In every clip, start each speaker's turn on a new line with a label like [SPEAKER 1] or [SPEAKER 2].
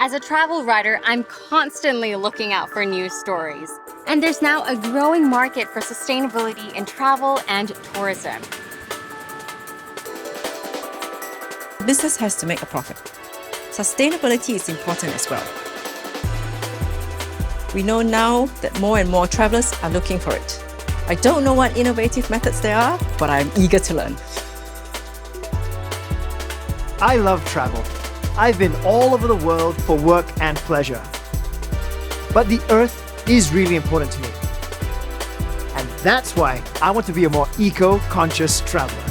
[SPEAKER 1] As a travel writer, I'm constantly looking out for news stories. And there's now a growing market for sustainability in travel and tourism.
[SPEAKER 2] Business has to make a profit. Sustainability is important as well. We know now that more and more travelers are looking for it. I don't know what innovative methods there are, but I'm eager to learn.
[SPEAKER 3] I love travel. I've been all over the world for work and pleasure. But the Earth is really important to me. And that's why I want to be a more eco-conscious traveler.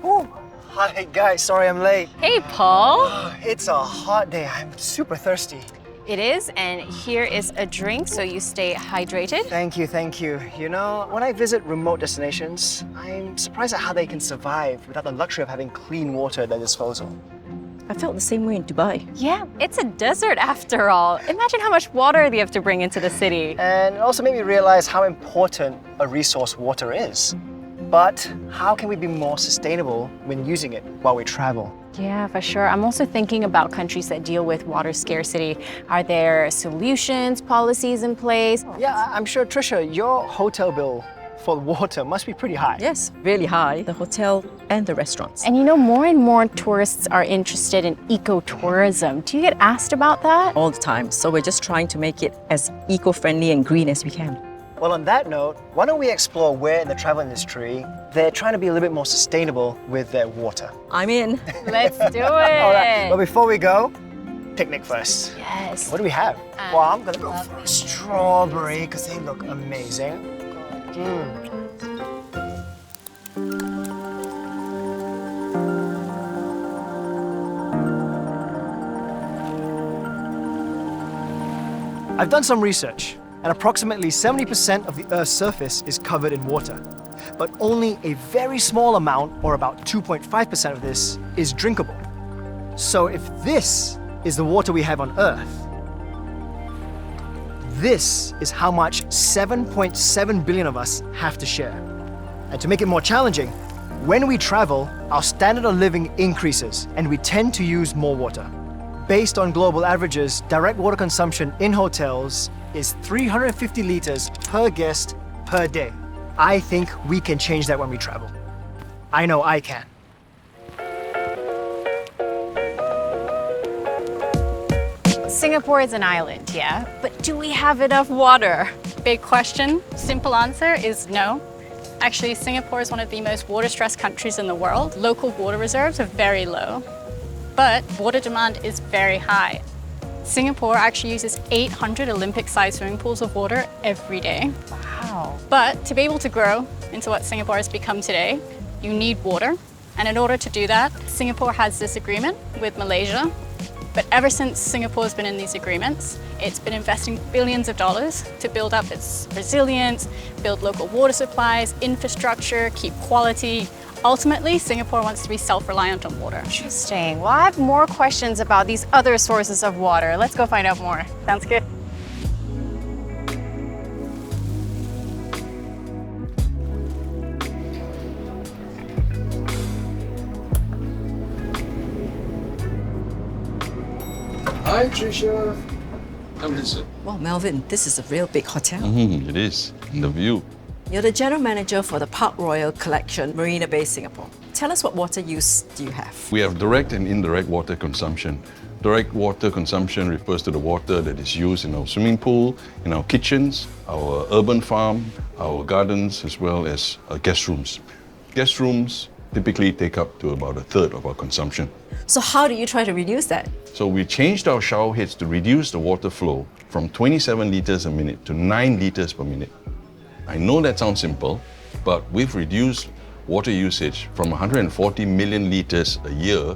[SPEAKER 3] Oh, hi guys, sorry I'm late.
[SPEAKER 1] Hey, Paul.
[SPEAKER 3] It's a hot day. I'm super thirsty.
[SPEAKER 1] It is, and here is a drink so you stay hydrated.
[SPEAKER 3] Thank you, thank you. You know, when I visit remote destinations, I'm surprised at how they can survive without the luxury of having clean water at their disposal.
[SPEAKER 2] I felt the same way in Dubai.
[SPEAKER 1] Yeah, it's a desert after all. Imagine how much water they have to bring into the city.
[SPEAKER 3] And it also made me realize how important a resource water is. But how can we be more sustainable when using it while we travel?
[SPEAKER 1] Yeah, for sure. I'm also thinking about countries that deal with water scarcity. Are there solutions, policies in place?
[SPEAKER 3] Yeah, I'm sure, Trisha, your hotel bill for water must be pretty high.
[SPEAKER 2] Yes, really high. The hotel and the restaurants.
[SPEAKER 1] And you know, more and more tourists are interested in ecotourism. Do you get asked about that?
[SPEAKER 2] All the time. So we're just trying to make it as eco-friendly and green as we can.
[SPEAKER 3] Well, on that note, why don't we explore where in the travel industry they're trying to be a little bit more sustainable with their water?
[SPEAKER 2] I'm in.
[SPEAKER 1] Let's do it.
[SPEAKER 3] All right, but before we go, picnic first.
[SPEAKER 1] Yes.
[SPEAKER 3] What do we have? Well, I'm gonna go for a strawberry because they look amazing. I've done some research, and approximately 70% of the Earth's surface is covered in water. But only a very small amount, or about 2.5% of this, is drinkable. So if this is the water we have on Earth, this is how much 7.7 billion of us have to share. And to make it more challenging, when we travel, our standard of living increases and we tend to use more water. Based on global averages, direct water consumption in hotels is 350 liters per guest per day. I think we can change that when we travel. I know I can.
[SPEAKER 1] Singapore is an island, yeah, but do we have enough water?
[SPEAKER 4] Big question. Simple answer is no. Actually, Singapore is one of the most water-stressed countries in the world. Local water reserves are very low, but water demand is very high. Singapore actually uses 800 Olympic-sized swimming pools of water every day.
[SPEAKER 1] Wow.
[SPEAKER 4] But to be able to grow into what Singapore has become today, you need water. And in order to do that, Singapore has this agreement with Malaysia. But ever since Singapore's been in these agreements, it's been investing billions of dollars to build up its resilience, build local water supplies, infrastructure, keep quality. Ultimately, Singapore wants to be self-reliant on water.
[SPEAKER 1] Interesting. Well, I have more questions about these other sources of water. Let's go find out more.
[SPEAKER 4] Sounds good.
[SPEAKER 5] Hi, Trisha. Come visit.
[SPEAKER 2] Well, Melvin, this is a real big hotel.
[SPEAKER 5] It is. The view.
[SPEAKER 2] You're the general manager for the Park Royal Collection, Marina Bay, Singapore. Tell us what water use do you have?
[SPEAKER 5] We have direct and indirect water consumption. Direct water consumption refers to the water that is used in our swimming pool, in our kitchens, our urban farm, our gardens, as well as guest rooms. Guest rooms typically take up to about a third of our consumption.
[SPEAKER 2] So how do you try to reduce that?
[SPEAKER 5] So we changed our shower heads to reduce the water flow from 27 liters a minute to 9 liters per minute. I know that sounds simple, but we've reduced water usage from 140 million liters a year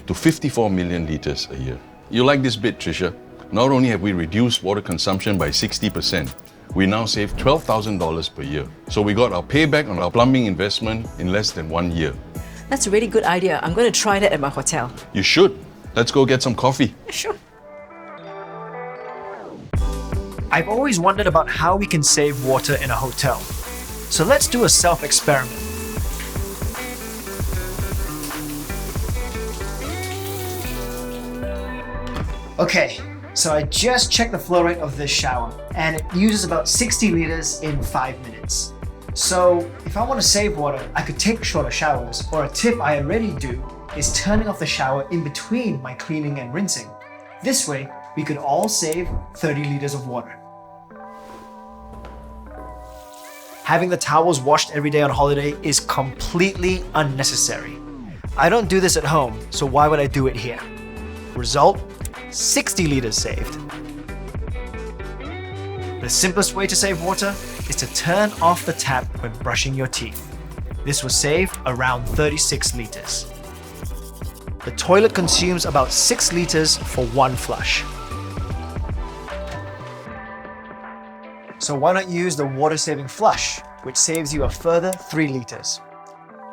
[SPEAKER 5] to 54 million liters a year. You like this bit, Trisha? Not only have we reduced water consumption by 60%, we now save $12,000 per year. So we got our payback on our plumbing investment in less than 1 year.
[SPEAKER 2] That's a really good idea. I'm going to try that at my hotel.
[SPEAKER 5] You should. Let's go get some coffee.
[SPEAKER 2] Sure.
[SPEAKER 3] I've always wondered about how we can save water in a hotel. So let's do a self-experiment. Okay, so I just checked the flow rate of this shower and it uses about 60 liters in 5 minutes. So if I want to save water, I could take shorter showers, or a tip I already do is turning off the shower in between my cleaning and rinsing. This way, we could all save 30 liters of water. Having the towels washed every day on holiday is completely unnecessary. I don't do this at home, so why would I do it here? Result, 60 liters saved. The simplest way to save water is to turn off the tap when brushing your teeth. This will save around 36 liters. The toilet consumes about 6 liters for one flush. So why not use the water-saving flush, which saves you a further 3 liters.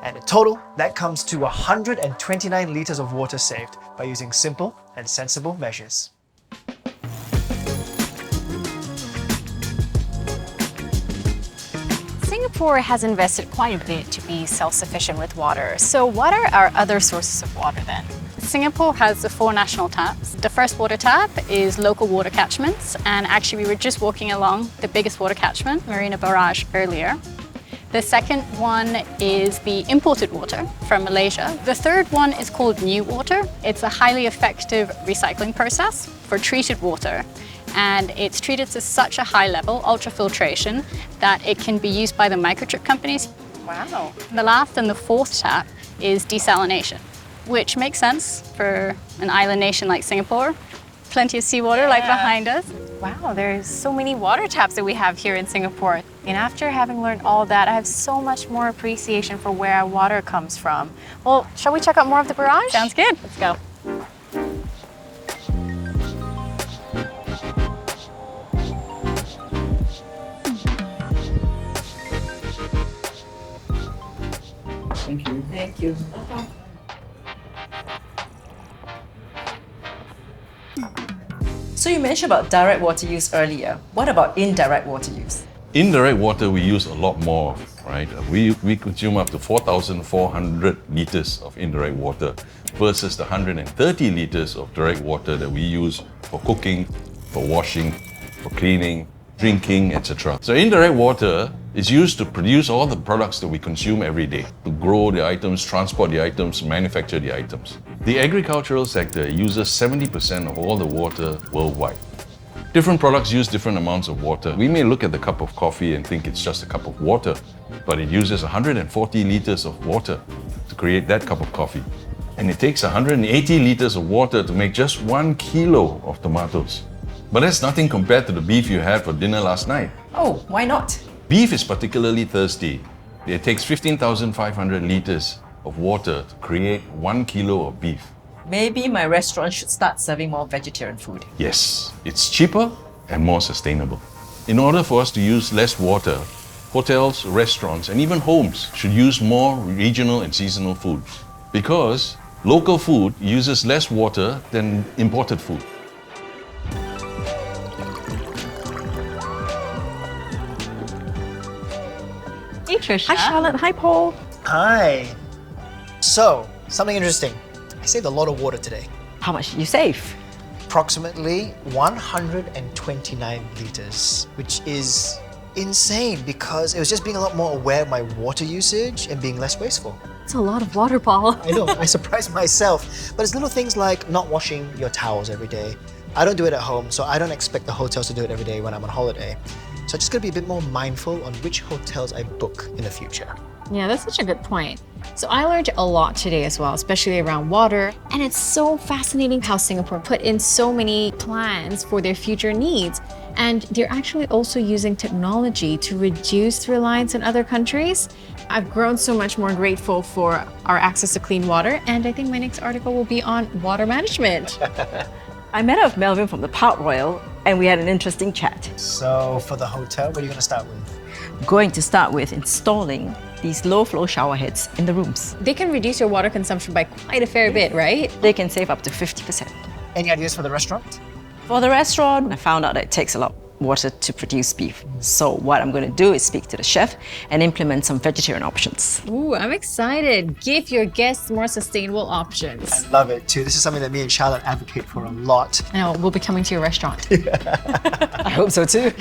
[SPEAKER 3] And in total, that comes to 129 liters of water saved by using simple and sensible measures.
[SPEAKER 6] Singapore has invested quite a bit to be self-sufficient with water. So what are our other sources of water then?
[SPEAKER 4] Singapore has the 4 national taps. The first water tap is local water catchments, and actually we were just walking along the biggest water catchment, Marina Barrage, earlier. The second one is the imported water from Malaysia. The third one is called New Water. It's a highly effective recycling process for treated water, and it's treated to such a high level, ultrafiltration, that it can be used by the microchip companies.
[SPEAKER 6] Wow.
[SPEAKER 4] The last and the fourth tap is desalination, which makes sense for an island nation like Singapore. Plenty of seawater like behind us.
[SPEAKER 6] Wow, there's so many water taps that we have here in Singapore. And after having learned all that, I have so much more appreciation for where our water comes from. Well, shall we check out more of the barrage?
[SPEAKER 4] Sounds good. Let's go.
[SPEAKER 2] Thank you. So you mentioned about direct water use earlier. What about indirect water use?
[SPEAKER 5] Indirect water we use a lot more of, right? We consume up to 4,400 liters of indirect water versus the 130 liters of direct water that we use for cooking, for washing, for cleaning, drinking, etc. So indirect water is used to produce all the products that we consume every day, to grow the items, transport the items, manufacture the items. The agricultural sector uses 70% of all the water worldwide. Different products use different amounts of water. We may look at the cup of coffee and think it's just a cup of water, but it uses 140 liters of water to create that cup of coffee. And it takes 180 liters of water to make just 1 kilo of tomatoes. But that's nothing compared to the beef you had for dinner last night.
[SPEAKER 2] Oh, why not?
[SPEAKER 5] Beef is particularly thirsty. It takes 15,500 liters of water to create 1 kilo of beef.
[SPEAKER 2] Maybe my restaurant should start serving more vegetarian food.
[SPEAKER 5] Yes, it's cheaper and more sustainable. In order for us to use less water, hotels, restaurants, and even homes should use more regional and seasonal food, because local food uses less water than imported food.
[SPEAKER 6] Hey Trisha.
[SPEAKER 2] Hi Charlotte, hi Paul.
[SPEAKER 3] Hi. So, something interesting. I saved a lot of water today.
[SPEAKER 2] How much did you save?
[SPEAKER 3] Approximately 129 liters, which is insane because it was just being a lot more aware of my water usage and being less wasteful.
[SPEAKER 1] It's a lot of water, Paul.
[SPEAKER 3] I know, I surprised myself. But it's little things like not washing your towels every day. I don't do it at home, so I don't expect the hotels to do it every day when I'm on holiday. So I'm just gonna be a bit more mindful on which hotels I book in the future.
[SPEAKER 1] Yeah, that's such a good point. So I learned a lot today as well, especially around water. And it's so fascinating how Singapore put in so many plans for their future needs. And they're actually also using technology to reduce reliance on other countries. I've grown so much more grateful for our access to clean water. And I think my next article will be on water management.
[SPEAKER 2] I met up with Melvin from the Park Royal and we had an interesting chat.
[SPEAKER 3] So for the hotel, what are you gonna start with?
[SPEAKER 2] Going to start with installing these low-flow shower heads in the rooms.
[SPEAKER 1] They can reduce your water consumption by quite a fair bit, right?
[SPEAKER 2] They can save up to 50%.
[SPEAKER 3] Any ideas for the restaurant?
[SPEAKER 2] For the restaurant, I found out that it takes a lot water to produce beef. So what I'm going to do is speak to the chef and implement some vegetarian options.
[SPEAKER 1] Ooh, I'm excited. Give your guests more sustainable options.
[SPEAKER 3] I love it too. This is something that me and Charlotte advocate for a lot.
[SPEAKER 1] I know, we'll be coming to your restaurant.
[SPEAKER 2] I hope so too.